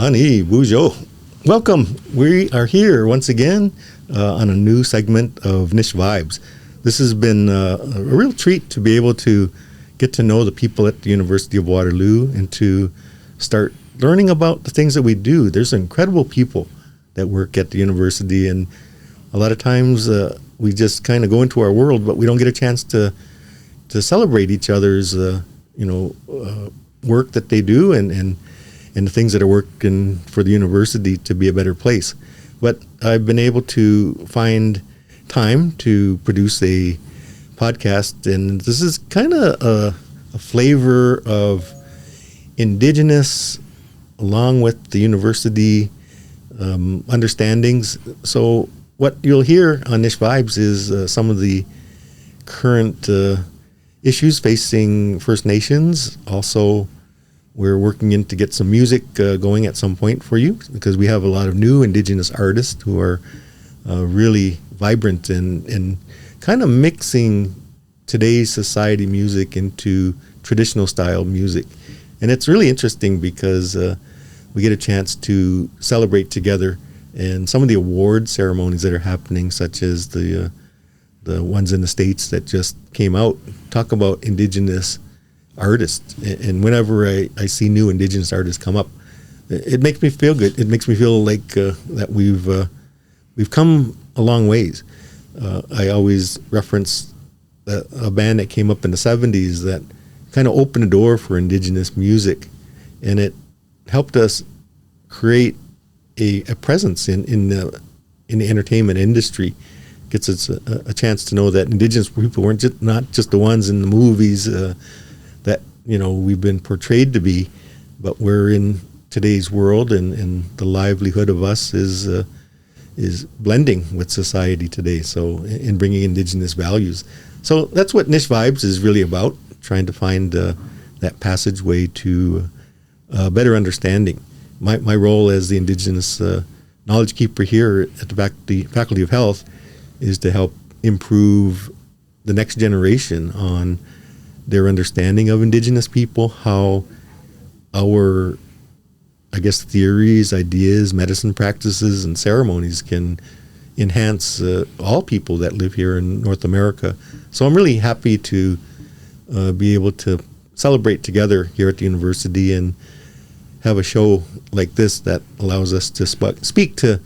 Ani Bujo. Welcome. We are here once again on a new segment of Nish Vibes. This has been a real treat to be able to get to know the people at the University of Waterloo and to start learning about the things that we do. There's incredible people that work at the university, and a lot of times we just kind of go into our world, but we don't get a chance to celebrate each other's work that they do and the things that are working for the university to be a better place. But I've been able to find time to produce a podcast, and this is kind of a flavor of Indigenous along with the university understandings. So what you'll hear on Nish Vibes is some of the current issues facing First Nations. Also, we're working in to get some music going at some point for you, because we have a lot of new Indigenous artists who are really vibrant and kind of mixing today's society music into traditional style music. And it's really interesting because we get a chance to celebrate together, and some of the award ceremonies that are happening, such as the ones in the States that just came out, talk about Indigenous artists. And whenever I see new Indigenous artists come up, it makes me feel good. It makes me feel like that we've come a long ways. I always reference a band that came up in the 70s that kind of opened the door for Indigenous music, and it helped us create a presence in the entertainment industry. Gets us a chance to know that Indigenous people weren't not just the ones in the movies that we've been portrayed to be, but we're in today's world, and the livelihood of us is blending with society today. So in bringing Indigenous values. So that's what Nish Vibes is really about, trying to find that passageway to better understanding. My role as the Indigenous knowledge keeper here at the Faculty of Health is to help improve the next generation on their understanding of Indigenous people, how our, theories, ideas, medicine practices, and ceremonies can enhance all people that live here in North America. So I'm really happy to be able to celebrate together here at the university and have a show like this that allows us to speak to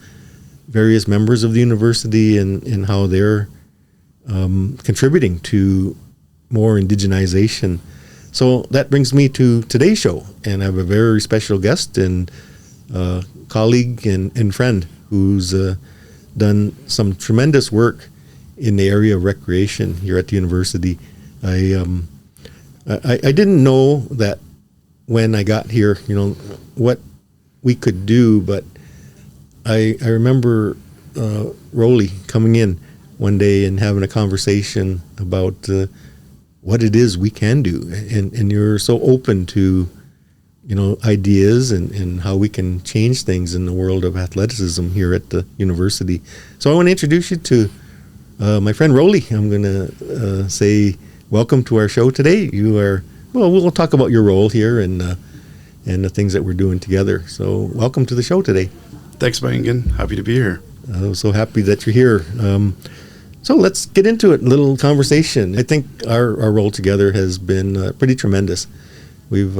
various members of the university and how they're contributing to more indigenization. So that brings me to today's show, and I have a very special guest and colleague and friend who's done some tremendous work in the area of recreation here at the university. I didn't know that when I got here, what we could do, but I remember Roly coming in one day and having a conversation about what it is we can do, and you're so open to ideas and how we can change things in the world of athleticism here at the university. So I want to introduce you to my friend Roly. I'm going to say welcome to our show today. We'll talk about your role here and the things that we're doing together. So welcome to the show today. Thanks, Myeengun. Happy to be here. I'm so happy that you're here. So let's get into it, a little conversation. I think our role together has been pretty tremendous. We've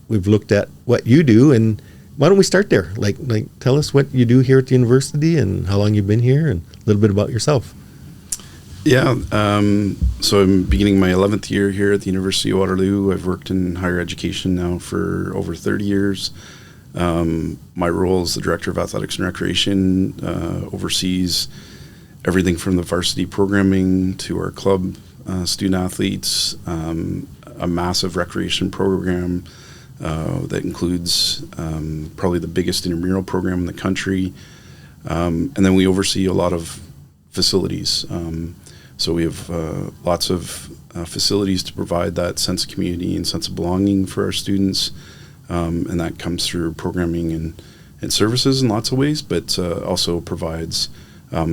looked at what you do, and why don't we start there? Like tell us what you do here at the university and how long you've been here, and a little bit about yourself. Yeah, so I'm beginning my 11th year here at the University of Waterloo. I've worked in higher education now for over 30 years. My role as the Director of Athletics and Recreation oversees everything from the varsity programming to our club student athletes, a massive recreation program that includes probably the biggest intramural program in the country. And then we oversee a lot of facilities. So we have lots of facilities to provide that sense of community and sense of belonging for our students. And that comes through programming and services in lots of ways, but also provides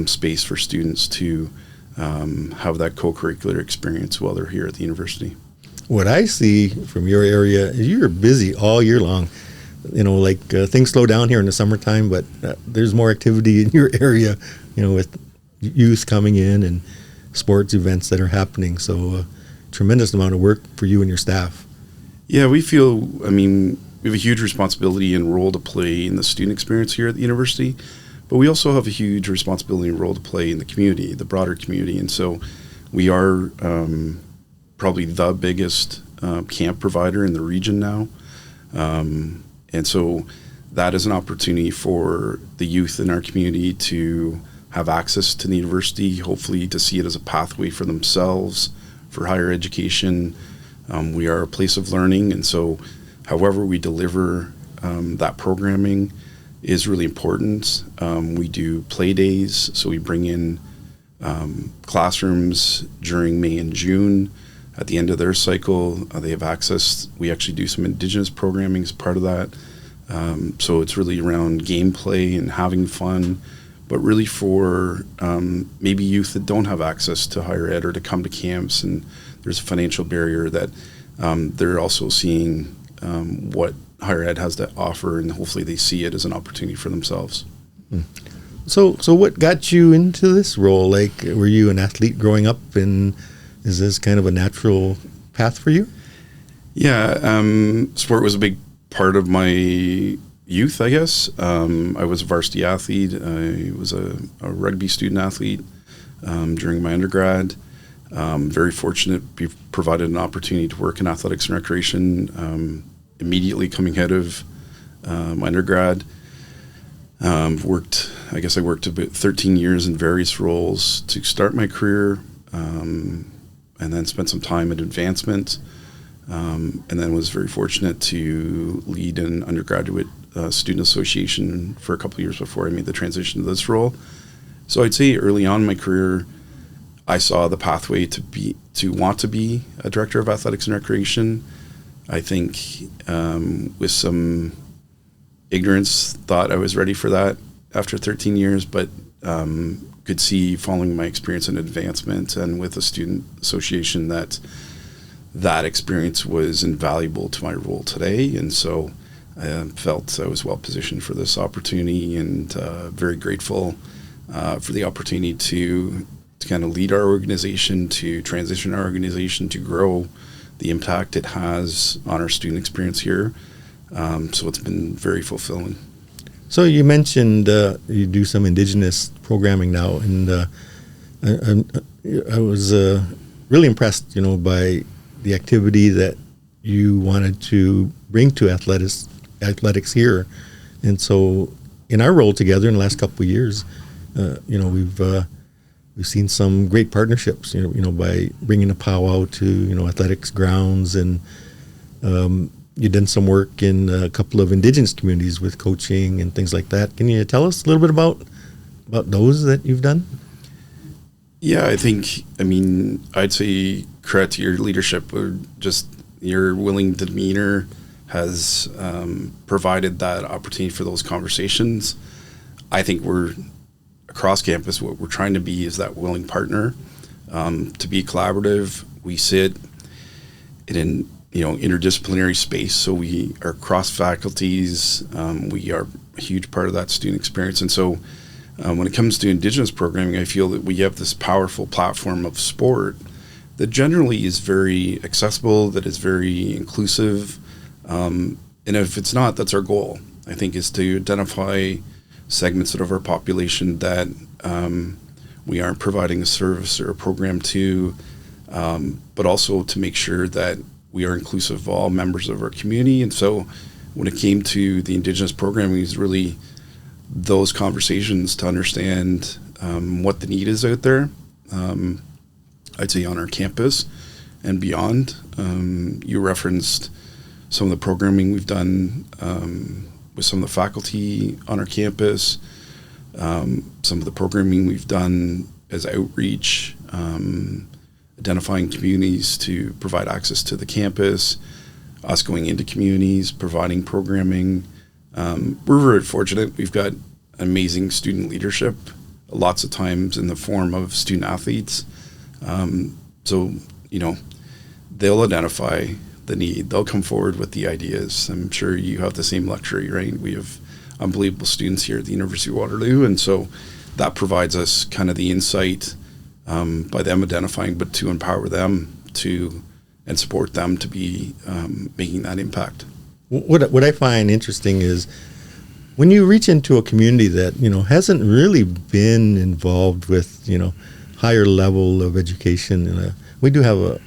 space for students to have that co-curricular experience while they're here at the university. What I see from your area is you're busy all year long. like things slow down here in the summertime, but there's more activity in your area, with youth coming in and sports events that are happening. So tremendous amount of work for you and your staff. Yeah, we feel, we have a huge responsibility and role to play in the student experience here at the university, but we also have a huge responsibility and role to play in the community, the broader community. And so we are probably the biggest camp provider in the region now. And so that is an opportunity for the youth in our community to have access to the university, hopefully to see it as a pathway for themselves, for higher education. We are a place of learning, and so however we deliver that programming is really important. We do play days, so we bring in classrooms during May and June. At the end of their cycle, they have access. We actually do some Indigenous programming as part of that. So it's really around gameplay and having fun, but really for maybe youth that don't have access to higher ed or to come to camps, and there's a financial barrier that they're also seeing what higher ed has to offer, and hopefully they see it as an opportunity for themselves. So what got you into this role? Like, were you an athlete growing up, and is this kind of a natural path for you? Yeah, sport was a big part of my youth, I guess. I was a varsity athlete. I was a rugby student athlete during my undergrad. Very fortunate to be provided an opportunity to work in athletics and recreation immediately coming out of my undergrad. I worked about 13 years in various roles to start my career, and then spent some time at advancement, and then was very fortunate to lead an undergraduate student association for a couple of years before I made the transition to this role. So I'd say early on in my career, I saw the pathway to want to be a director of athletics and recreation. I think with some ignorance, thought I was ready for that after 13 years, but could see following my experience in advancement and with the student association that experience was invaluable to my role today. And so I felt I was well positioned for this opportunity, and very grateful for the opportunity to kind of lead our organization, to transition our organization, to grow the impact it has on our student experience here. So it's been very fulfilling. So you mentioned you do some Indigenous programming now, and I was really impressed, by the activity that you wanted to bring to athletics here. And so in our role together in the last couple of years, we've seen some great partnerships, by bringing a Pow Wow to, athletics grounds, and you did some work in a couple of Indigenous communities with coaching and things like that. Can you tell us a little bit about those that you've done? Yeah, I'd say credit to your leadership, or just your willing demeanor has provided that opportunity for those conversations. I think we're across campus, what we're trying to be is that willing partner, to be collaborative. We sit in an interdisciplinary space, so we are cross faculties. We are a huge part of that student experience, and so when it comes to Indigenous programming, I feel that we have this powerful platform of sport that generally is very accessible, that is very inclusive, and if it's not, that's our goal. I think is to identify segments of our population that we aren't providing a service or a program to, but also to make sure that we are inclusive of all members of our community. And so when it came to the Indigenous programming, it was really those conversations to understand what the need is out there, I'd say on our campus and beyond. You referenced some of the programming we've done with some of the faculty on our campus, some of the programming we've done as outreach, identifying communities to provide access to the campus, us going into communities, providing programming. We're very fortunate. We've got amazing student leadership, lots of times in the form of student athletes. So, they'll identify the need. They'll come forward with the ideas. I'm sure you have the same luxury, right? We have unbelievable students here at the University of Waterloo, and so that provides us kind of the insight by them identifying, but to empower them to and support them to be making that impact. What I find interesting is when you reach into a community that, hasn't really been involved with, higher level of education. We do have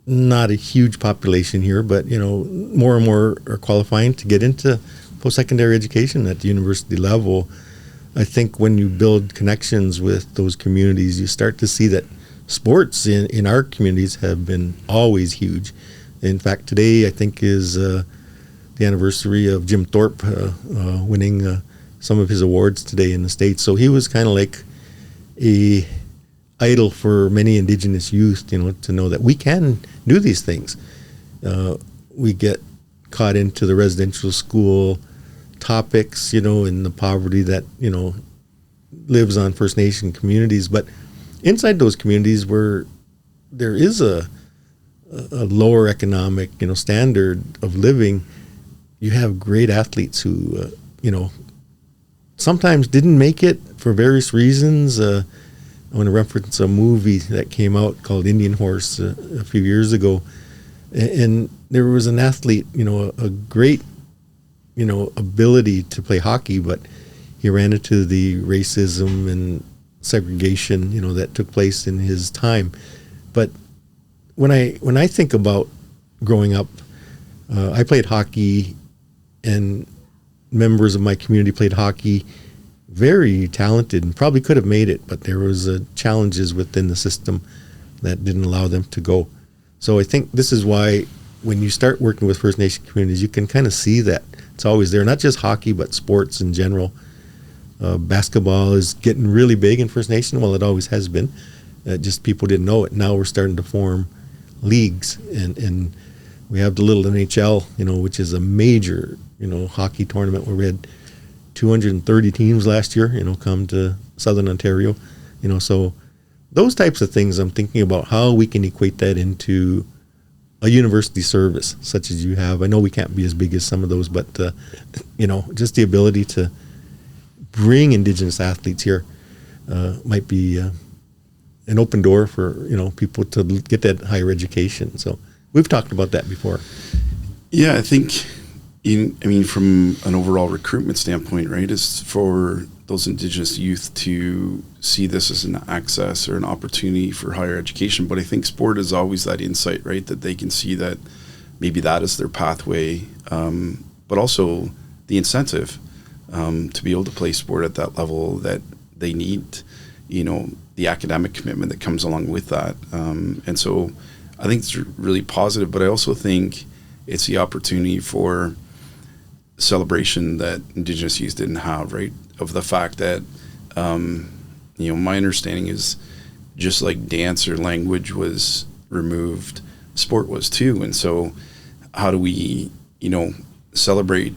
not a huge population here, but, more and more are qualifying to get into post-secondary education at the university level. I think when you build connections with those communities, you start to see that sports in our communities have been always huge. In fact, today I think is the anniversary of Jim Thorpe winning some of his awards today in the States. So he was kind of like a idol for many Indigenous youth, to know that we can do these things. We get caught into the residential school topics, in the poverty that, lives on First Nation communities. But inside those communities where there is a lower economic, standard of living, you have great athletes who, sometimes didn't make it for various reasons. I want to reference a movie that came out called Indian Horse a few years ago. And there was an athlete, a great, ability to play hockey, but he ran into the racism and segregation, that took place in his time. But when I think about growing up, I played hockey, and members of my community played hockey, very talented, and probably could have made it, but there was challenges within the system that didn't allow them to go. So I think this is why when you start working with First Nation communities, you can kind of see that it's always there, not just hockey, but sports in general. Basketball is getting really big in First Nation. Well, it always has been. Just people didn't know it. Now we're starting to form leagues, and we have the little NHL, which is a major, hockey tournament where we had 230 teams last year, come to Southern Ontario, so those types of things I'm thinking about how we can equate that into a university service such as you have. I know we can't be as big as some of those, but, just the ability to bring Indigenous athletes here might be an open door for, people to get that higher education. So we've talked about that before. Yeah, I think, from an overall recruitment standpoint, right, is for those Indigenous youth to see this as an access or an opportunity for higher education. But I think sport is always that insight, right, that they can see that maybe that is their pathway, but also the incentive to be able to play sport at that level that they need, the academic commitment that comes along with that. And so I think it's really positive, but I also think it's the opportunity for celebration that Indigenous youth didn't have, right? Of the fact that, my understanding is just like dance or language was removed, sport was too. And so how do we, celebrate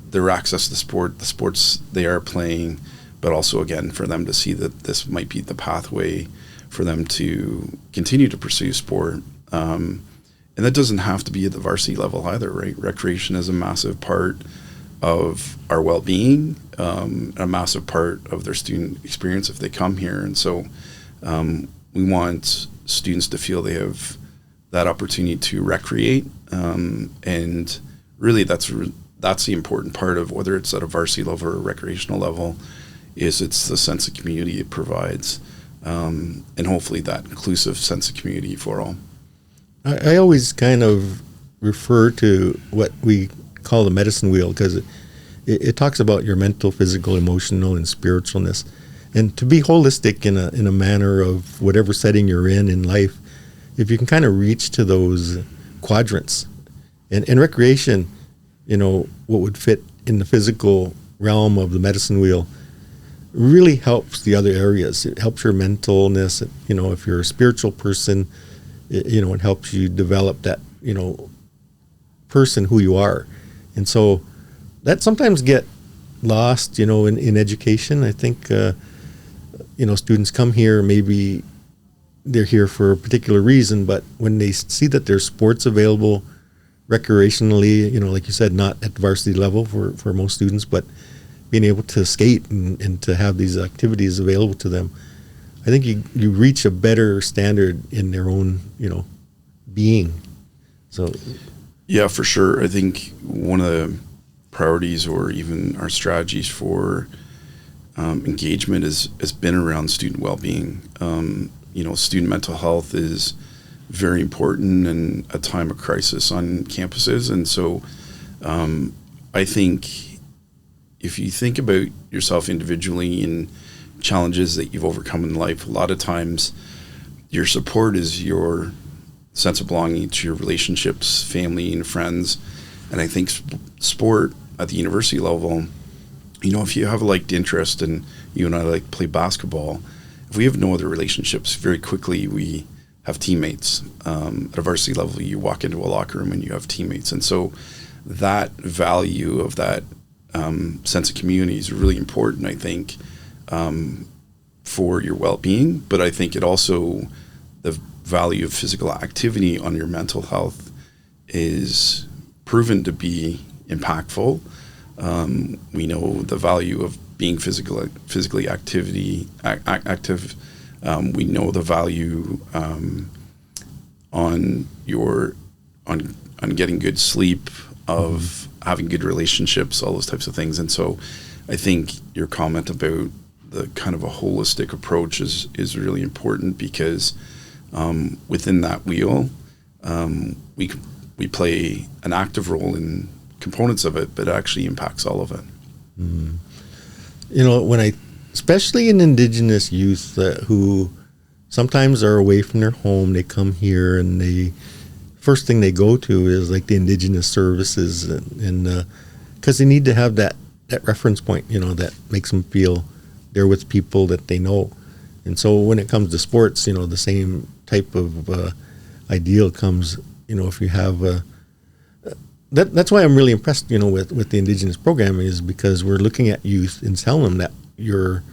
their access to sport, the sports they are playing, but also, again, for them to see that this might be the pathway for them to continue to pursue sport. And that doesn't have to be at the varsity level either, right? Recreation is a massive part of our well-being, a massive part of their student experience if they come here. And so we want students to feel they have that opportunity to recreate. And really that's the important part of whether it's at a varsity level or a recreational level, is it's the sense of community it provides, and hopefully that inclusive sense of community for all. I always kind of refer to what we call the medicine wheel, because it talks about your mental, physical, emotional, and spiritualness. And to be holistic in a manner of whatever setting you're in life, if you can kind of reach to those quadrants. And recreation, what would fit in the physical realm of the medicine wheel really helps the other areas. It helps your mentalness. If you're a spiritual person, it helps you develop that, person who you are. And so that sometimes get lost, in education. I think, students come here maybe they're here for a particular reason, but when they see that there's sports available recreationally, like you said, not at the varsity level for most students, but being able to skate and to have these activities available to them, I think you reach a better standard in their own, being. So, yeah, for sure. I think one of the priorities or even our strategies for engagement has been around student well-being. Student mental health is very important in a time of crisis on campuses. And so I think if you think about yourself individually and challenges that you've overcome in life, a lot of times your support is your sense of belonging to your relationships, family and friends. And I think sport at the university level, if you have a liked interest and you and I like to play basketball, if we have no other relationships, very quickly we have teammates. At a varsity level, you walk into a locker room and you have teammates. And so that value of that sense of community is really important, I think, for your well-being. But I think it also, the value of physical activity on your mental health is proven to be impactful. We know the value of being physically active. We know the value on getting good sleep, of having good relationships, all those types of things. And so I think your comment about the kind of a holistic approach is really important, because within that wheel, we play an active role in components of it, but it actually impacts all of it. Mm. Especially in Indigenous youth who sometimes are away from their home, they come here and first thing they go to is like the Indigenous services, and because they need to have that reference point, that makes them feel they're with people that they know. And so when it comes to sports, the same type of ideal comes, if you have that's why I'm really impressed, with the Indigenous programming, is because we're looking at youth and telling them that you're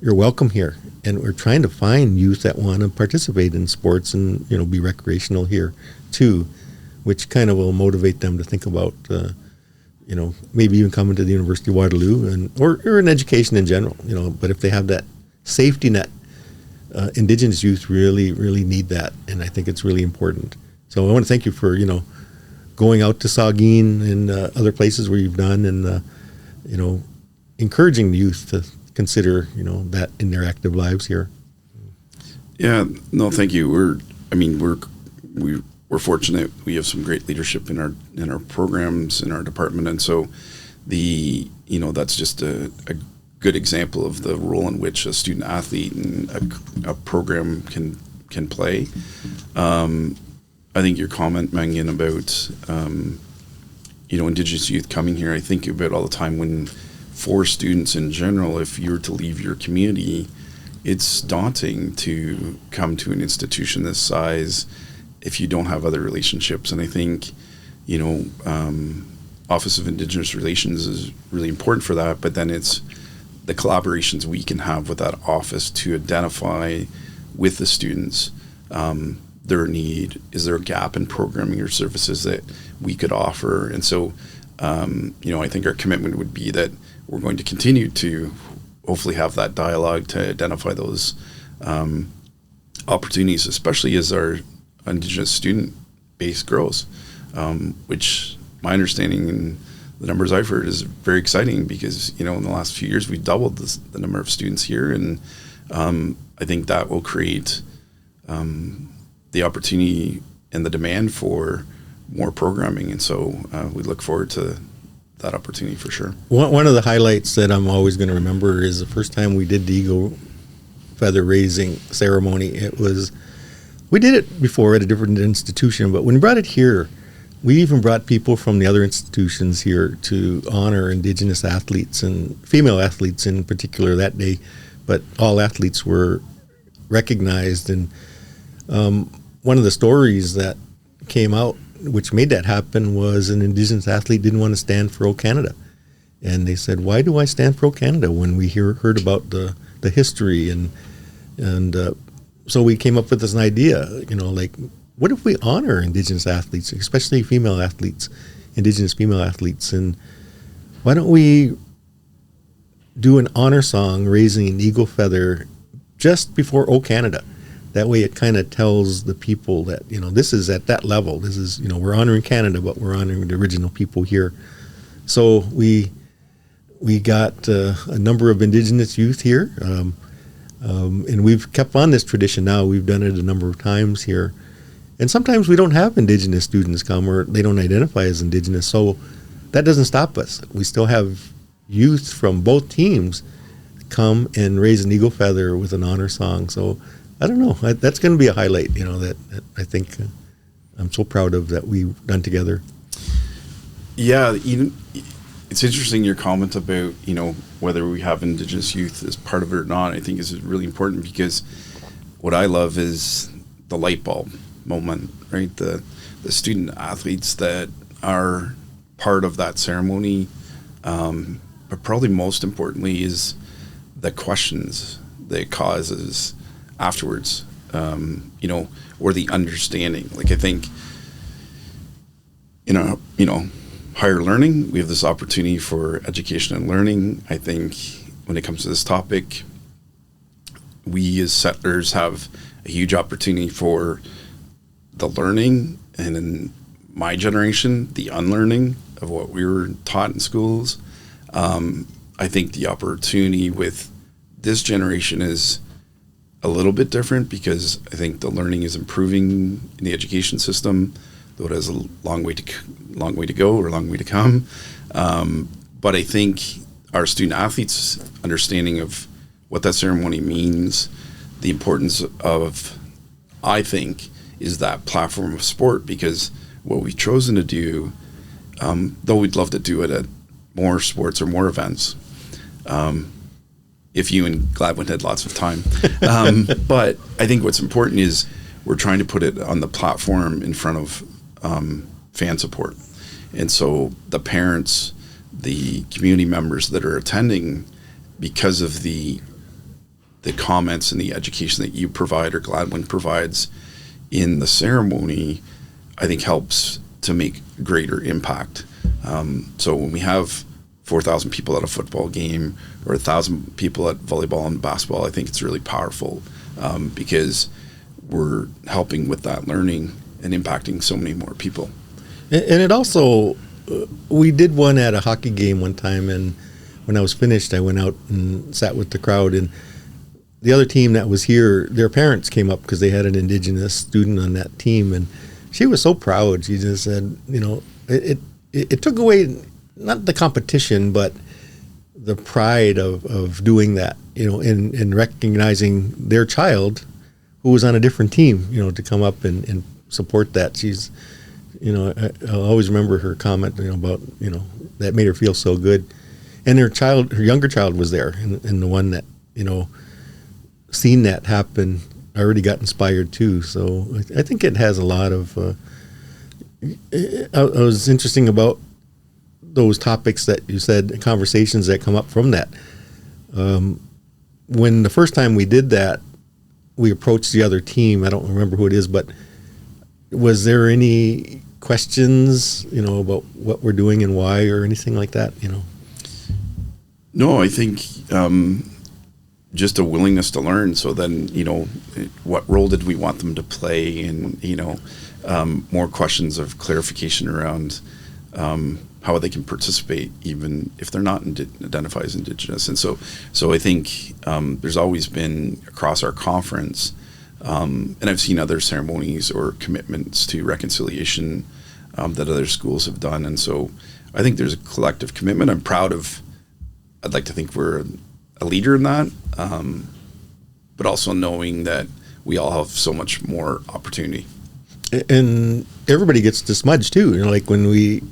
welcome here, and we're trying to find youth that want to participate in sports and be recreational here too, which kind of will motivate them to think about maybe even coming to the University of Waterloo or in education in general, but if they have that safety net, Indigenous youth really need that, and I think it's really important. So I want to thank you for going out to Saugeen and other places where you've done, and encouraging the youth to consider that in their active lives here. Yeah, no, thank you. We're fortunate. We have some great leadership in our programs, in our department, and so that's just a good example of the role in which a student athlete and a program can play. I think your comment, Myeengun, about Indigenous youth coming here, I think about all the time when, for students in general, if you were to leave your community, it's daunting to come to an institution this size if you don't have other relationships. And I think, Office of Indigenous Relations is really important for that, but then it's the collaborations we can have with that office to identify with the students their need. Is there a gap in programming or services that we could offer? And so, I think our commitment would be that we're going to continue to hopefully have that dialogue to identify those opportunities, especially as our Indigenous student base grows, which my understanding and the numbers I've heard is very exciting, because, in the last few years, we've doubled the number of students here. And I think that will create the opportunity and the demand for more programming. And so we look forward to that opportunity for sure. One of the highlights that I'm always going to remember is the first time we did the eagle feather raising ceremony. We did it before at a different institution, but when we brought it here, we even brought people from the other institutions here to honor Indigenous athletes and female athletes in particular that day, but all athletes were recognized. And one of the stories that came out, which made that happen, was an Indigenous athlete didn't want to stand for O Canada. And they said, why do I stand for O Canada when we heard about the history? And so we came up with this idea, like, what if we honor Indigenous athletes, especially female athletes, Indigenous female athletes, and why don't we do an honor song raising an eagle feather just before O Canada? That way it kind of tells the people that, this is at that level. This is, we're honoring Canada, but we're honoring the original people here. So we got a number of Indigenous youth here, and we've kept on this tradition now. We've done it a number of times here. And sometimes we don't have Indigenous students come, or they don't identify as Indigenous. So that doesn't stop us. We still have youth from both teams come and raise an eagle feather with an honor song. So I don't know. That's going to be a highlight, that I think I'm so proud of that we've done together. Yeah, it's interesting your comment about, whether we have Indigenous youth as part of it or not. I think is really important, because what I love is the light bulb moment, right? The student athletes that are part of that ceremony, but probably most importantly is the questions that it causes afterwards, or the understanding. Like, I think, higher learning, we have this opportunity for education and learning. I think when it comes to this topic, we as settlers have a huge opportunity for the learning, and in my generation, the unlearning of what we were taught in schools. I think the opportunity with this generation is a little bit different, because I think the learning is improving in the education system, though it has a long way to go, or a long way to come. But I think our student athletes' understanding of what that ceremony means, the importance of, I think, is that platform of sport, because what we've chosen to do, though we'd love to do it at more sports or more events, if you and Gladwin had lots of time. But I think what's important is we're trying to put it on the platform in front of fan support. And so the parents, the community members that are attending, because of the comments and the education that you provide or Gladwin provides in the ceremony, I think helps to make greater impact. So when we have 4,000 people at a football game, or 1,000 people at volleyball and basketball, I think it's really powerful, because we're helping with that learning and impacting so many more people. And it also, we did one at a hockey game one time, and when I was finished, I went out and sat with the crowd, and the other team that was here, their parents came up because they had an Indigenous student on that team, and she was so proud. She just said, it took away not the competition, but the pride of doing that, and recognizing their child who was on a different team, to come up and support that. She's, I'll always remember her comment, about, that made her feel so good. And her younger child was there, and the one that, seen that happen already got inspired too. So I think it has a lot of, it was interesting about those topics that you said, conversations that come up from that. When the first time we did that, we approached the other team. I don't remember who it is, but was there any questions, about what we're doing and why, or anything like that, No, I think just a willingness to learn. So then, what role did we want them to play? And, more questions of clarification around how they can participate, even if they're not identified as Indigenous. And so I think there's always been, across our conference, and I've seen other ceremonies or commitments to reconciliation that other schools have done. And so I think there's a collective commitment. I'd like to think we're a leader in that, but also knowing that we all have so much more opportunity. And everybody gets to smudge too, like when we,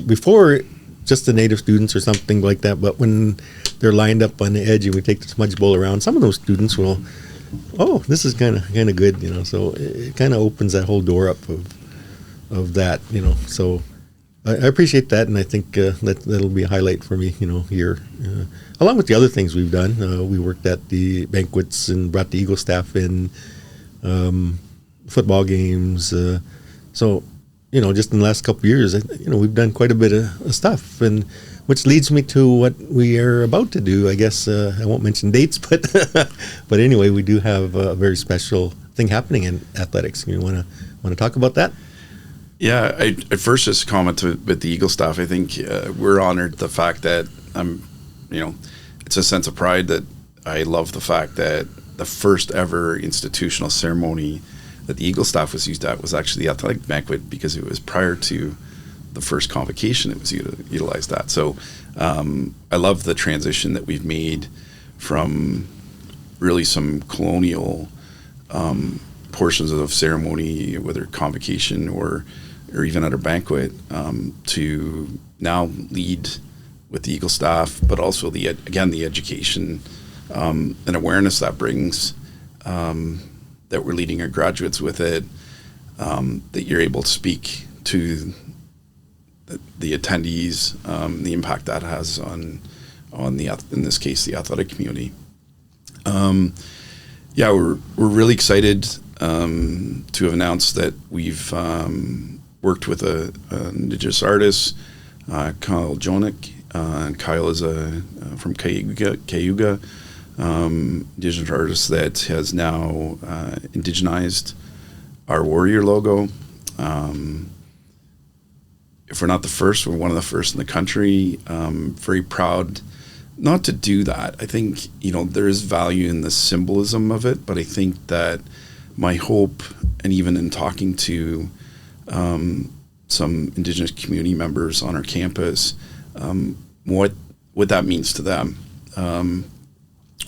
before just the Native students or something like that, but when they're lined up on the edge and we take the smudge bowl around, some of those students will, this is kind of good, so it kind of opens that whole door up of that, so I appreciate that, and I think that'll be a highlight for me, here. Along with the other things we've done, we worked at the banquets and brought the Eagle staff in, football games. So, just in the last couple of years, we've done quite a bit of stuff, and which leads me to what we are about to do. I guess I won't mention dates, but but anyway, we do have a very special thing happening in athletics. You want to talk about that? Yeah, I first just comment with the Eagle staff. I think we're honored the fact that it's a sense of pride that I love the fact that the first ever institutional ceremony that the Eagle staff was used at was actually the athletic banquet, because it was prior to the first convocation it was utilized at. So I love the transition that we've made from really some colonial portions of ceremony, whether convocation or even at a banquet, to now lead with the Eagle staff, but also the education and awareness that brings, that we're leading our graduates with it, that you're able to speak to the attendees, the impact that has on in this case, the athletic community. We're really excited to have announced that we've worked with an Indigenous artist, Kyle Jonick, and Kyle is from Cayuga, Indigenous artist that has now indigenized our warrior logo. If we're not the first, we're one of the first in the country. Very proud not to do that. I think, there is value in the symbolism of it, but I think that my hope, and even in talking to some Indigenous community members on our campus, what that means to them,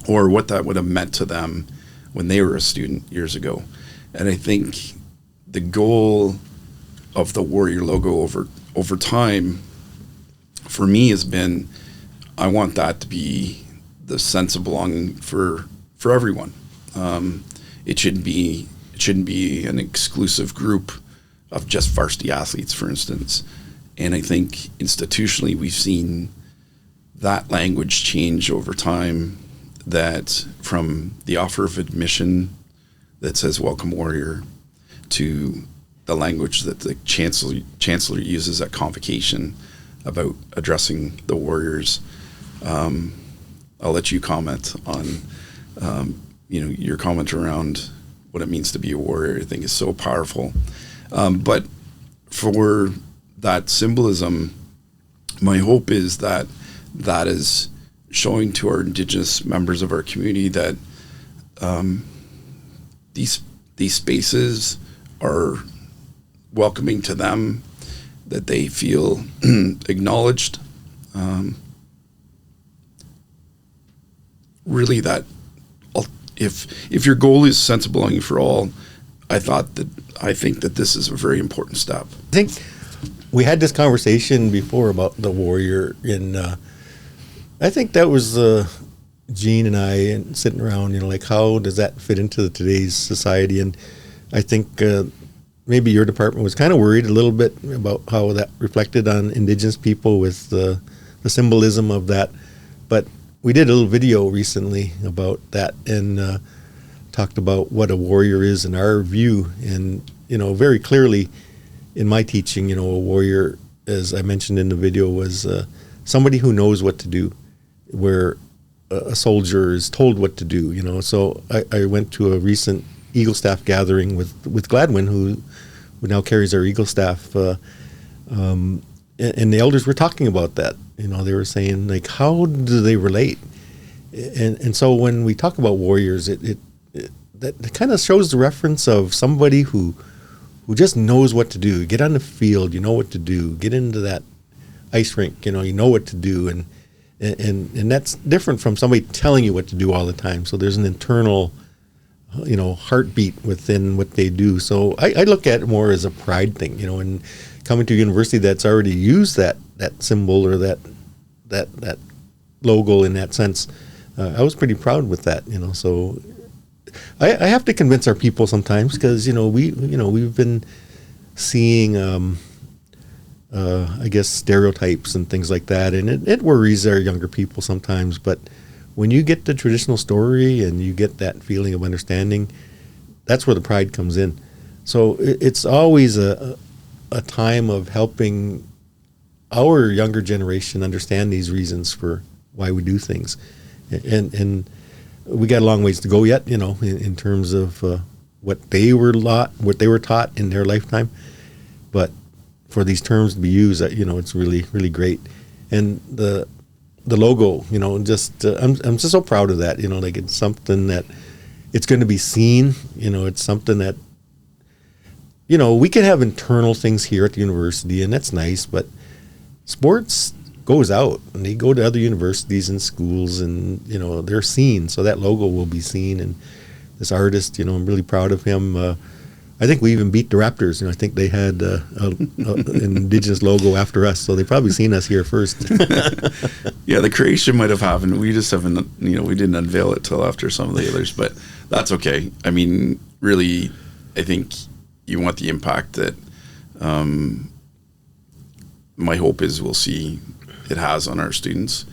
or what that would have meant to them when they were a student years ago. And I think the goal of the warrior logo over time for me has been, I want that to be the sense of belonging for everyone. It shouldn't be an exclusive group of just varsity athletes, for instance. And I think institutionally we've seen that language change over time, that from the offer of admission that says welcome warrior to the language that the chancellor uses at convocation about addressing the warriors. I'll let you comment on your comment around what it means to be a warrior. I think is so powerful. But for that symbolism, my hope is that is showing to our Indigenous members of our community that these spaces are welcoming to them, that they feel acknowledged. Really, that if your goal is sense of belonging for all, I think that this is a very important step. I think we had this conversation before about the warrior, and I think that was Gene and I and sitting around, how does that fit into today's society? And I think maybe your department was kind of worried a little bit about how that reflected on Indigenous people with the symbolism of that. But we did a little video recently about that, and talked about what a warrior is in our view. And, very clearly in my teaching, a warrior, as I mentioned in the video, was somebody who knows what to do, where a soldier is told what to do, So I went to a recent Eagle staff gathering with Gladwin, who now carries our Eagle staff, and the elders were talking about that. They were saying, how do they relate? And so when we talk about warriors, that kind of shows the reference of somebody who just knows what to do. Get on the field, you know what to do. Get into that ice rink, you know what to do. And that's different from somebody telling you what to do all the time. So there's an internal, heartbeat within what they do. So I look at it more as a pride thing, and coming to a university that's already used that symbol or that logo in that sense. I was pretty proud with that, so I have to convince our people sometimes, because, we've been seeing I guess, stereotypes and things like that. And it worries our younger people sometimes. But when you get the traditional story and you get that feeling of understanding, that's where the pride comes in. So it's always a time of helping our younger generation understand these reasons for why we do things. And we got a long ways to go yet, in terms of what they were taught in their lifetime. But for these terms to be used, it's really, really great. And the logo, just I'm just so proud of that. Like it's something that it's going to be seen. It's something that we can have internal things here at the university, and that's nice. But sports goes out, and they go to other universities and schools, and they're seen. So that logo will be seen. And this artist, I'm really proud of him. I think we even beat the Raptors. I think they had an Indigenous logo after us, so they probably seen us here first. Yeah, the creation might have happened. We just haven't, we didn't unveil it till after some of the others, but that's okay. I mean, really, I think you want the impact that my hope is we'll see it has on our students,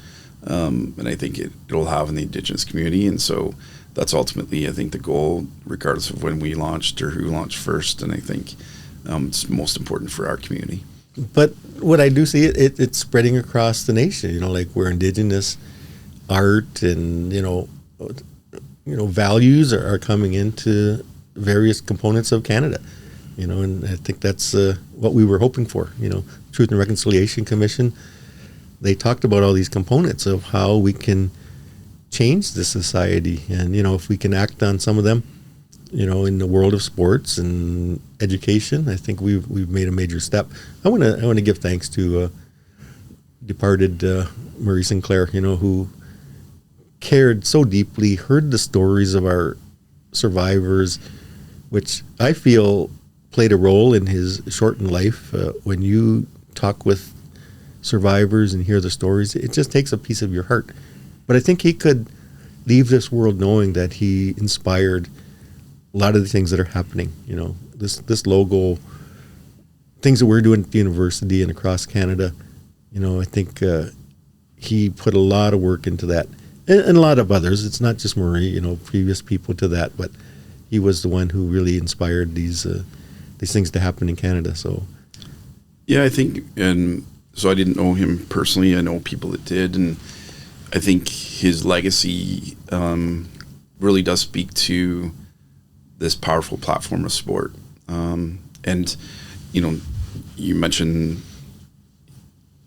and I think it'll have in the Indigenous community, and so that's ultimately, I think, the goal, regardless of when we launched or who launched first. And I think it's most important for our community. But what I do see, it's spreading across the nation. Like where Indigenous art and values are coming into various components of Canada. And I think that's what we were hoping for. Truth and Reconciliation Commission, they talked about all these components of how we can change the society, and if we can act on some of them, in the world of sports and education, I think we've made a major step. I want to give thanks to departed Murray Sinclair, who cared so deeply, heard the stories of our survivors, which I feel played a role in his shortened life. When you talk with survivors and hear the stories, it just takes a piece of your heart. But I think he could leave this world knowing that he inspired a lot of the things that are happening. This logo, things that we're doing at the university and across Canada. I think he put a lot of work into that, and a lot of others. It's not just Murray, previous people to that, but he was the one who really inspired these things to happen in Canada. So, yeah, I think, and so I didn't know him personally. I know people that did, and I think his legacy really does speak to this powerful platform of sport. And, you mentioned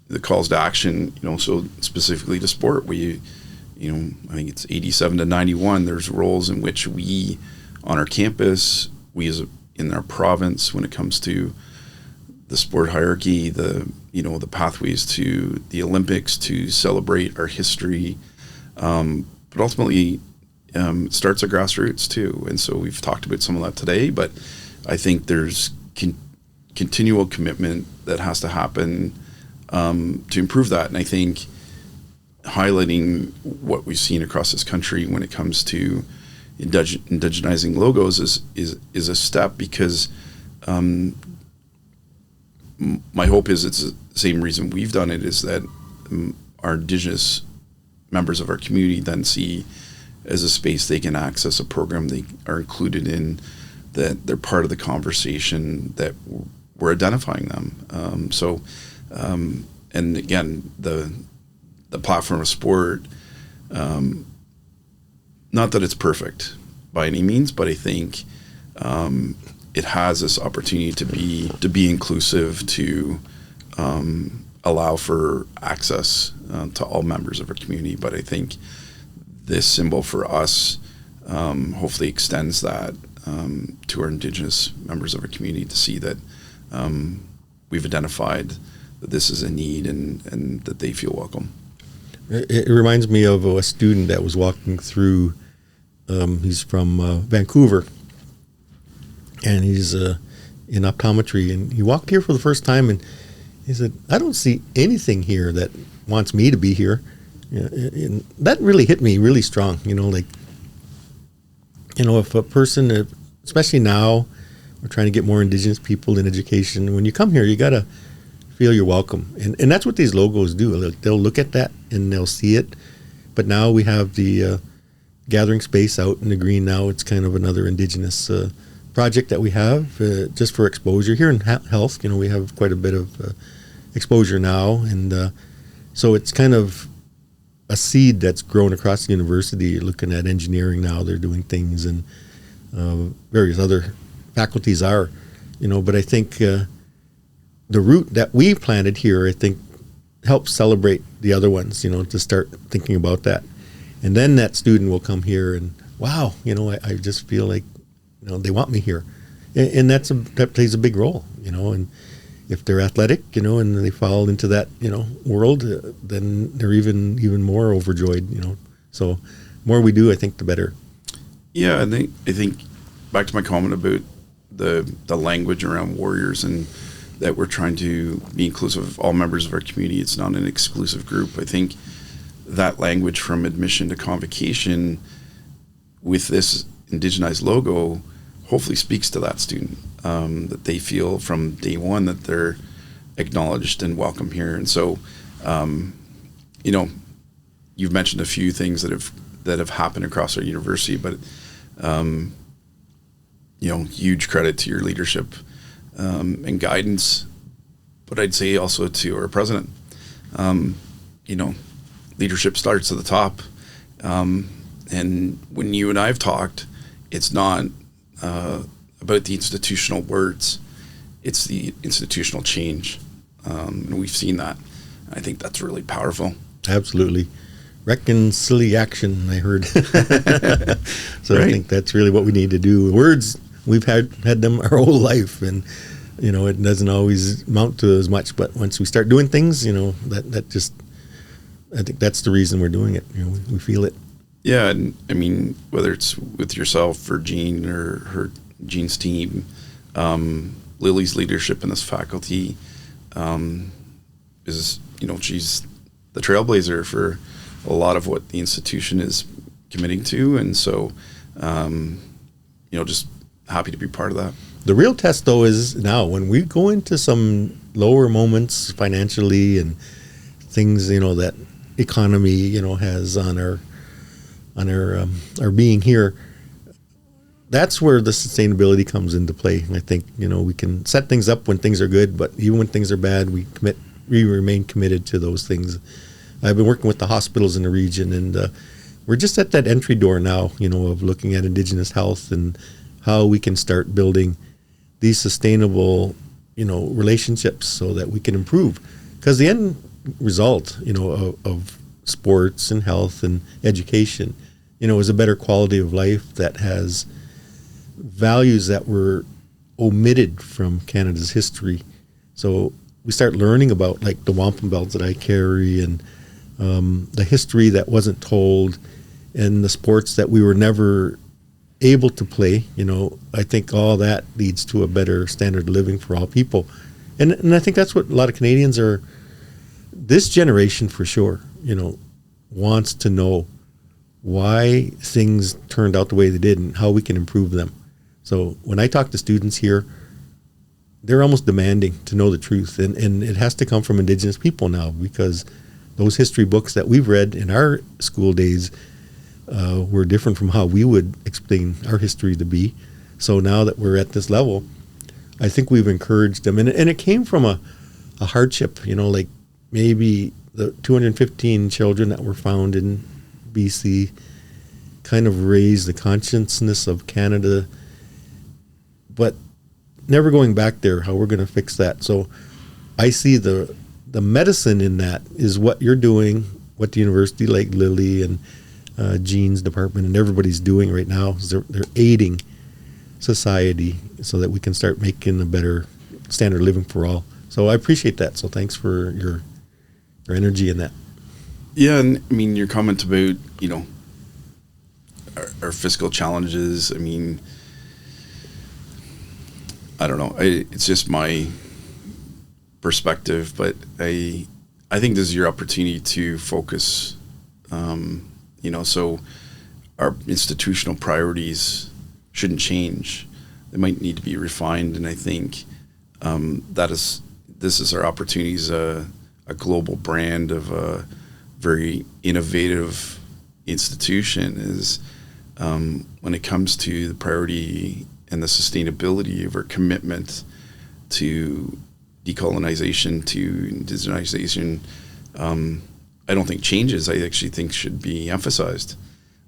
the calls to action, so specifically to sport, I think it's 87 to 91, there's roles in which we, on our campus, in our province, when it comes to the sport hierarchy, the pathways to the Olympics, to celebrate our history, but ultimately it starts at grassroots too. And so we've talked about some of that today, but I think there's continual commitment that has to happen to improve that. And I think highlighting what we've seen across this country when it comes to indigenizing logos is a step, because my hope is it's the same reason we've done it, is that our Indigenous members of our community then see as a space they can access a program they are included in, that they're part of the conversation, that we're identifying them. And again, the platform of sport, not that it's perfect by any means, but I think it has this opportunity to be inclusive, to allow for access to all members of our community. But I think this symbol for us hopefully extends that to our Indigenous members of our community, to see that we've identified that this is a need and that they feel welcome. It reminds me of a student that was walking through. He's from Vancouver, and he's in optometry, and he walked here for the first time, and he said, "I don't see anything here that wants me to be here." And that really hit me really strong. If a person, especially now, we're trying to get more Indigenous people in education. When you come here, you got to feel you're welcome. And that's what these logos do. Like, they'll look at that and they'll see it. But now we have the gathering space out in the green now. It's kind of another Indigenous project that we have just for exposure. Here in health, we have quite a bit of exposure now. And so it's kind of a seed that's grown across the university. You're looking at engineering now. They're doing things, and various other faculties are, but I think the root that we planted here, I think, helps celebrate the other ones, to start thinking about that. And then that student will come here and, wow, I just feel like, they want me here. And that plays a big role, and if they're athletic, and they fall into that, world, then they're even more overjoyed, So more we do, I think, the better. Yeah, I think back to my comment about the language around warriors, and that we're trying to be inclusive of all members of our community. It's not an exclusive group. I think that language from admission to convocation with this indigenized logo hopefully speaks to that student, that they feel from day one that they're acknowledged and welcome here. And so, you've mentioned a few things that have happened across our university, but huge credit to your leadership and guidance, but I'd say also to our president. Leadership starts at the top, and when you and I have talked, it's not about the institutional words, it's the institutional change, and we've seen that. I think that's really powerful. Absolutely. ReconciliACTION, I heard. So right. I think that's really what we need to do. Words, we've had them our whole life, and it doesn't always amount to as much, but once we start doing things, that just, I think that's the reason we're doing it. We feel it. Yeah, and I mean, whether it's with yourself or Jean or Jean's team, Lily's leadership in this faculty is, she's the trailblazer for a lot of what the institution is committing to, and so, just happy to be part of that. The real test, though, is now when we go into some lower moments financially and things, that economy, has on our being here. That's where the sustainability comes into play. And I think, we can set things up when things are good, but even when things are bad, we remain committed to those things. I've been working with the hospitals in the region, and we're just at that entry door now, of looking at Indigenous health and how we can start building these sustainable, relationships so that we can improve. Because the end result, of sports and health and education, is a better quality of life that has values that were omitted from Canada's history. So we start learning about, like, the wampum belts that I carry, and the history that wasn't told, and the sports that we were never able to play. I think all that leads to a better standard of living for all people. And I think that's what a lot of Canadians are, this generation for sure, wants to know why things turned out the way they did and how we can improve them. So when I talk to students here, they're almost demanding to know the truth. And it has to come from Indigenous people now, because those history books that we've read in our school days were different from how we would explain our history to be. So now that we're at this level, I think we've encouraged them. And it came from a hardship, like maybe the 215 children that were found in BC kind of raised the consciousness of Canada, but never going back there, how we're going to fix that. So I see the medicine in that is what you're doing, what the university, like Lily and Jean's department and everybody's doing right now, is they're aiding society so that we can start making a better standard of living for all. So I appreciate that. So thanks for your energy in that. Yeah, and I mean, your comment about, our fiscal challenges, I mean, I don't know. It's just my perspective, but I think this is your opportunity to focus, so our institutional priorities shouldn't change. They might need to be refined, and I think that is this is our opportunity as a global brand of a very innovative institution is when it comes to the priority and the sustainability of our commitment to decolonization, to indigenization, I don't think changes. I actually think should be emphasized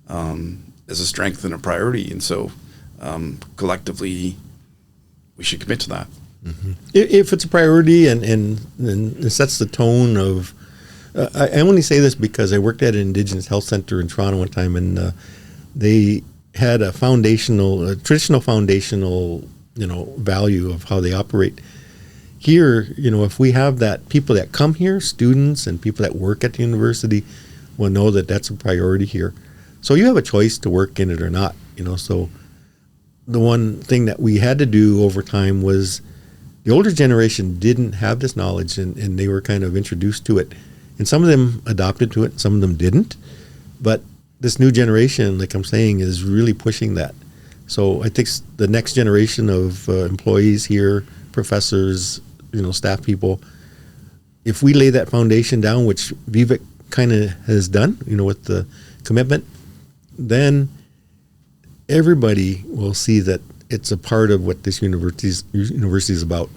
as a strength and a priority. And so collectively, we should commit to that. Mm-hmm. If it's a priority and it sets the tone of, I only say this because I worked at an Indigenous health center in Toronto one time, and they had a traditional foundational, value of how they operate. Here, if we have that, people that come here, students and people that work at the university will know that that's a priority here. So you have a choice to work in it or not, so the one thing that we had to do over time was the older generation didn't have this knowledge, and they were kind of introduced to it. And some of them adopted to it, some of them didn't. But this new generation, like I'm saying, is really pushing that. So I think the next generation of employees here, professors, staff people, if we lay that foundation down, which Vivek kind of has done, with the commitment, then everybody will see that it's a part of what this university is about,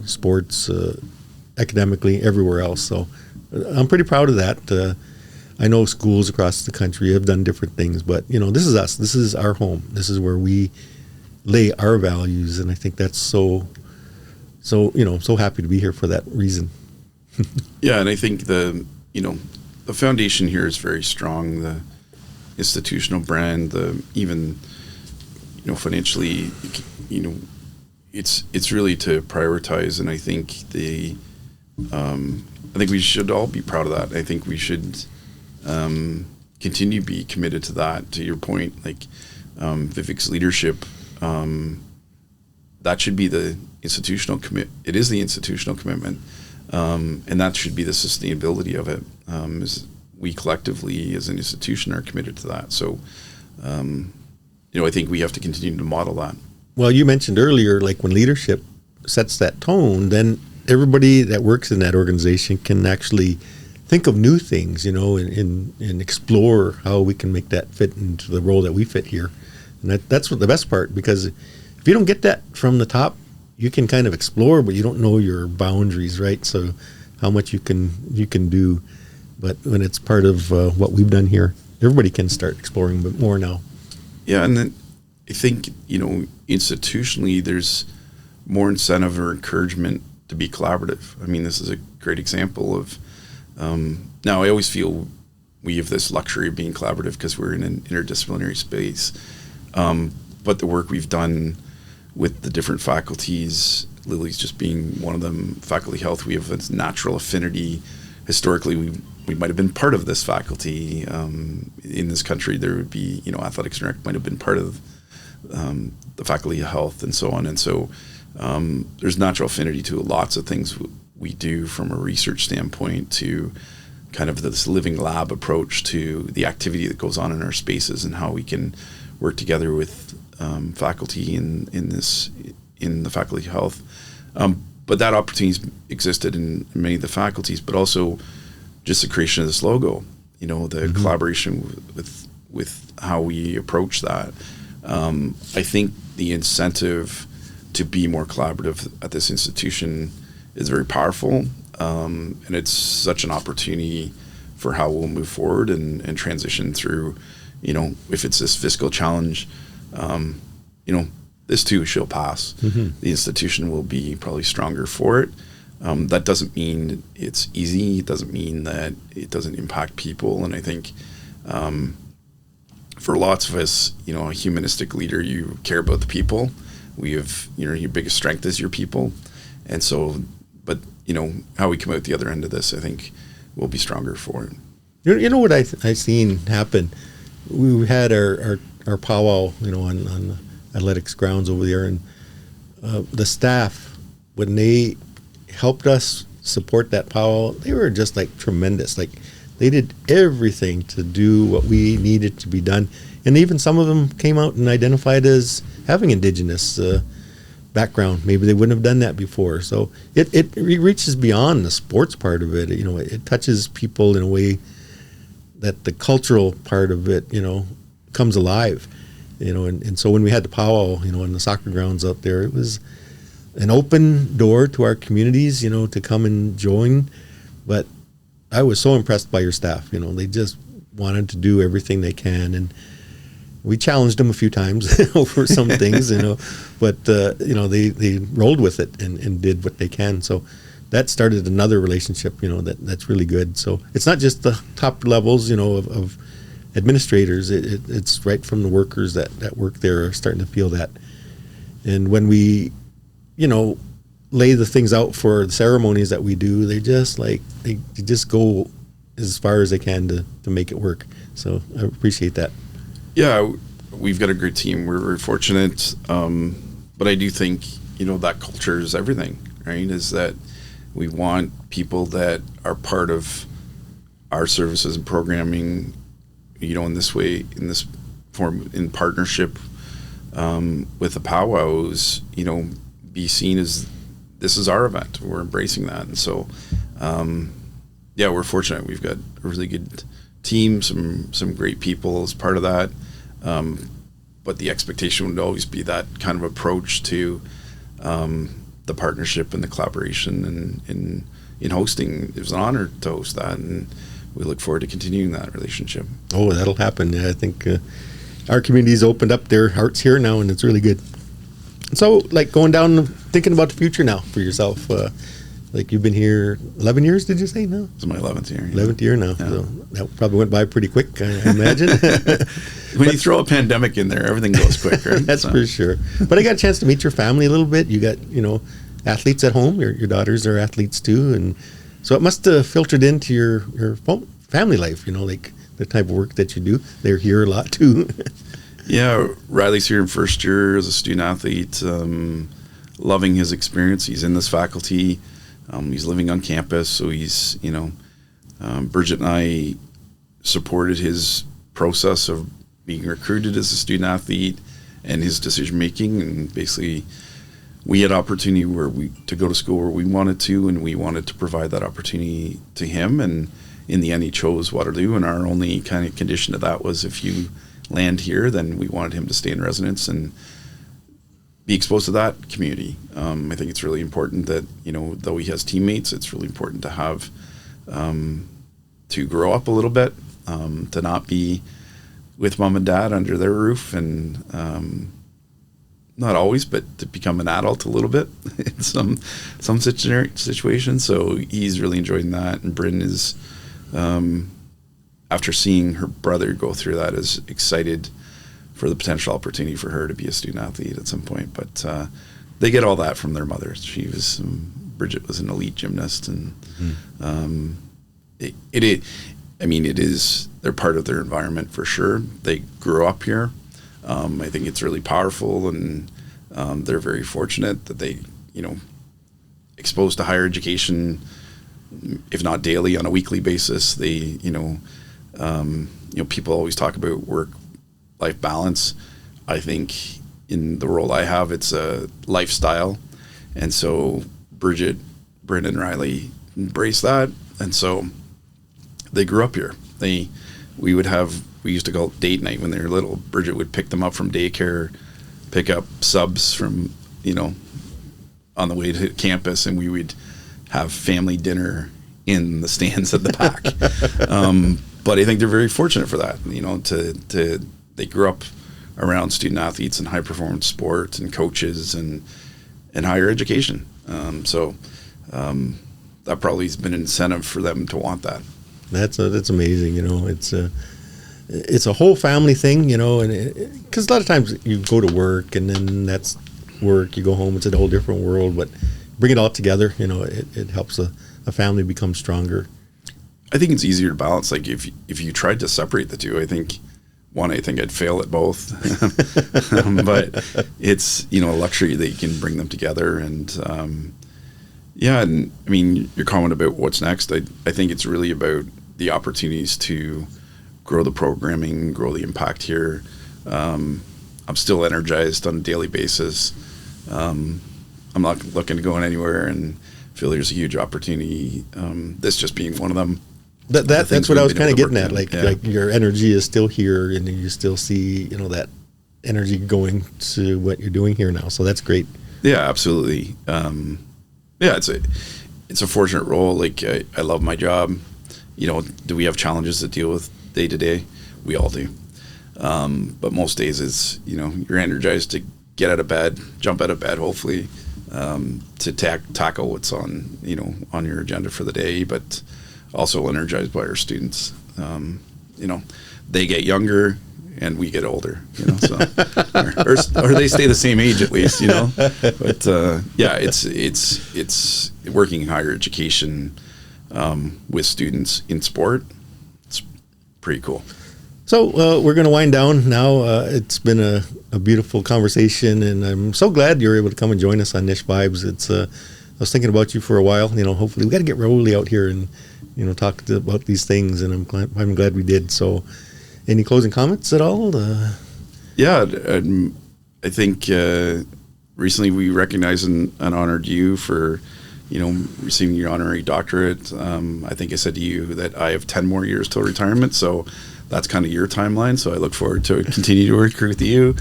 sports, academically, everywhere else. So I'm pretty proud of that. I know schools across the country have done different things, but this is us. This is our home. This is where we lay our values, and I think that's so happy to be here for that reason. Yeah, and I think the foundation here is very strong. The institutional brand, even financially, it's really to prioritize, and I think I think we should all be proud of that. I think we should continue to be committed to that. To your point, like Vivek's leadership, that should be the institutional It is the institutional commitment, and that should be the sustainability of it. Is we collectively, as an institution, are committed to that. So, I think we have to continue to model that. Well, you mentioned earlier, like when leadership sets that tone, then everybody that works in that organization can actually think of new things, and explore how we can make that fit into the role that we fit here. And that's what the best part, because if you don't get that from the top, you can kind of explore, but you don't know your boundaries, right? So how much you can do. But when it's part of what we've done here, everybody can start exploring a bit more now. Yeah, and then I think, institutionally, there's more incentive or encouragement to be collaborative. I mean, this is a great example of, now I always feel we have this luxury of being collaborative because we're in an interdisciplinary space. But the work we've done with the different faculties, Lily's just being one of them, faculty health, we have a natural affinity. Historically, we might have been part of this faculty. In this country, there would be, athletics and rec might have been part of the faculty of health and so on. And so there's natural affinity to lots of things we do from a research standpoint, to kind of this living lab approach to the activity that goes on in our spaces and how we can work together with faculty in the faculty of health. But that opportunity's existed in many of the faculties, but also just the creation of this logo, the collaboration with how we approach that. I think the incentive to be more collaborative at this institution is very powerful, and it's such an opportunity for how we'll move forward and transition through, if it's this fiscal challenge, this too shall pass. Mm-hmm. The institution will be probably stronger for it. That doesn't mean it's easy. It doesn't mean that it doesn't impact people. And I think for lots of us, a humanistic leader, you care about the people. We have, your biggest strength is your people. And so, but, how we come out the other end of this, I think we'll be stronger for it. You know what I seen happen? We had our Pow Wow, on the athletics grounds over there, and the staff, when they helped us support that Pow Wow, they were just like tremendous. Like they did everything to do what we needed to be done, and even some of them came out and identified as having Indigenous background. Maybe they wouldn't have done that before. So it reaches beyond the sports part of it. You know, it touches people in a way that the cultural part of it, you know, comes alive. You know, and so when we had the Pow Wow, you know, in the soccer grounds out there, it was an open door to our communities, you know, to come and join. But I was so impressed by your staff. You know, they just wanted to do everything they can, and we challenged them a few times over some things, you know, but you know, they rolled with it and did what they can. So that started another relationship, you know, that's really good. So it's not just the top levels, you know, of administrators. It's right from the workers that work there are starting to feel that. And when we, you know, lay the things out for the ceremonies that we do, they just they just go as far as they can to make it work. So I appreciate that. Yeah, we've got a great team. We're very fortunate. But I do think, you know, that culture is everything, right? Is that we want people that are part of our services and programming, you know, in this way, in this form, in partnership with the Pow Wows, you know, be seen as this is our event. We're embracing that. And so, yeah, we're fortunate. We've got a really good team, some great people as part of that. But the expectation would always be that kind of approach to the partnership and the collaboration and in hosting. It was an honor to host that, and we look forward to continuing that relationship. Oh, that'll happen. Yeah, I think our community's opened up their hearts here now, and it's really good. So, like, going down, thinking about the future now for yourself. Like, you've been here 11 years, did you say? No? It's my 11th year. 11th year now. Yeah. So that probably went by pretty quick, I imagine. When you throw a pandemic in there, everything goes quick, right? That's for sure. But I got a chance to meet your family a little bit. You got, you know, athletes at home. Your daughters are athletes too. And so it must have filtered into your family life, you know, like the type of work that you do. They're here a lot too. Yeah, Riley's here in first year as a student athlete, loving his experience. He's in this faculty. He's living on campus, so he's, you know, Bridget and I supported his process of being recruited as a student athlete and his decision making, and basically we had opportunity to go to school where we wanted to, and we wanted to provide that opportunity to him, and in the end he chose Waterloo, and our only kind of condition to that was if you land here, then we wanted him to stay in residence and be exposed to that community. I think it's really important that, you know, though he has teammates, it's really important to have to grow up a little bit, to not be with mom and dad under their roof, and not always, but to become an adult a little bit in some situations. So he's really enjoying that, and Bryn is, after seeing her brother go through that, is excited for the potential opportunity for her to be a student athlete at some point. But they get all that from their mother. Bridget was an elite gymnast, and they're part of their environment for sure. They grew up here. I think it's really powerful, and they're very fortunate that they, you know, exposed to higher education, if not daily, on a weekly basis. They, you know, people always talk about work-life balance. I think in the role I have, it's a lifestyle, and so Bridget, Bryn, and Riley embrace that, and so they grew up here. We used to call it date night when they were little. Bridget would pick them up from daycare, pick up subs from, you know, on the way to campus, and we would have family dinner in the stands at the back. But I think they're very fortunate for that, you know, they grew up around student athletes and high performance sport and coaches and higher education. So that probably has been an incentive for them to want that. That's amazing. You know, it's a whole family thing, you know, and because a lot of times you go to work and then that's work, you go home, it's a whole different world, but bring it all together, you know, it helps a family become stronger. I think it's easier to balance. Like if you tried to separate the two, I think I'd fail at both. But it's, you know, a luxury that you can bring them together. And and I mean, your comment about what's next, I think it's really about the opportunities to grow the programming, grow the impact here. I'm still energized on a daily basis. I'm not looking to go anywhere, and feel there's a huge opportunity. This just being one of them. That's what I was kind of getting at. Like your energy is still here, and you still see that energy going to what you're doing here now. So that's great. Yeah, absolutely. It's a fortunate role. Like I love my job. Do we have challenges to deal with day to day? We all do. But most days it's you're energized to get out of bed, jump out of bed, hopefully, to tackle what's on your agenda for the day, but also energized by our students. They get younger and we get older, so or they stay the same age at least, But it's working in higher education with students in sport. It's pretty cool. So we're going to wind down now. It's been a beautiful conversation, and I'm so glad you're able to come and join us on Nish Vibes. I was thinking about you for a while. Hopefully we got to get Roly out here and talk about these things, and I'm glad we did. So, any closing comments at all? Yeah, I think recently we recognized and honored you for receiving your honorary doctorate. I think I said to you that I have 10 more years till retirement, so that's kind of your timeline. So I look forward to continue to work with you.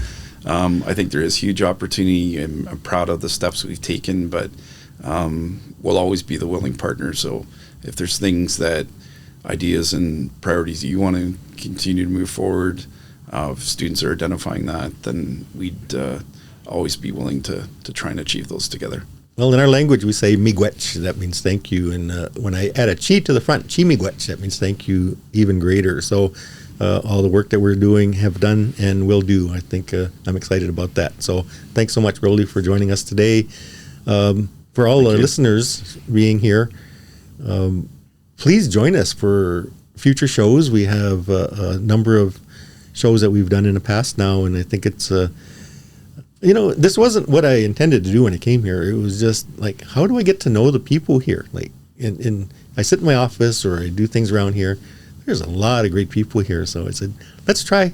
I think there is huge opportunity, and I'm proud of the steps we've taken, but we'll always be the willing partner. So if there's things ideas and priorities you want to continue to move forward, if students are identifying that, then we'd always be willing to try and achieve those together. Well, in our language, we say miigwech. That means thank you. And when I add a chi to the front, chi miigwech, that means thank you even greater. So all the work that we're doing, have done, and will do, I think I'm excited about that. So thanks so much, Roly, for joining us today. For all our listeners being here, please join us for future shows. We have a number of shows that we've done in the past now, and I think it's this wasn't what I intended to do when I came here. It was just like, how do I get to know the people here? Like, I sit in my office or I do things around here. There's a lot of great people here. So I said, let's try.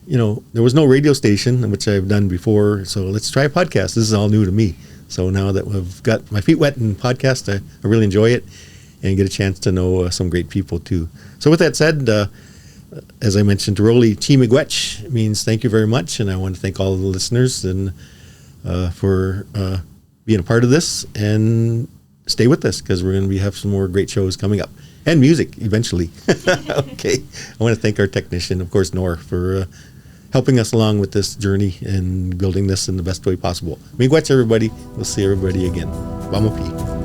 There was no radio station, which I've done before. So let's try a podcast. This is all new to me. So now that we've got my feet wet in podcast, I really enjoy it and get a chance to know some great people too. So with that said, as I mentioned to Roly, chi miigwech means thank you very much, and I want to thank all of the listeners and for being a part of this, and stay with us because we're going to have some more great shows coming up, and music eventually. Okay, I want to thank our technician, of course, Nor, for helping us along with this journey and building this in the best way possible. Miigwech, everybody. We'll see everybody again. Vamos pi.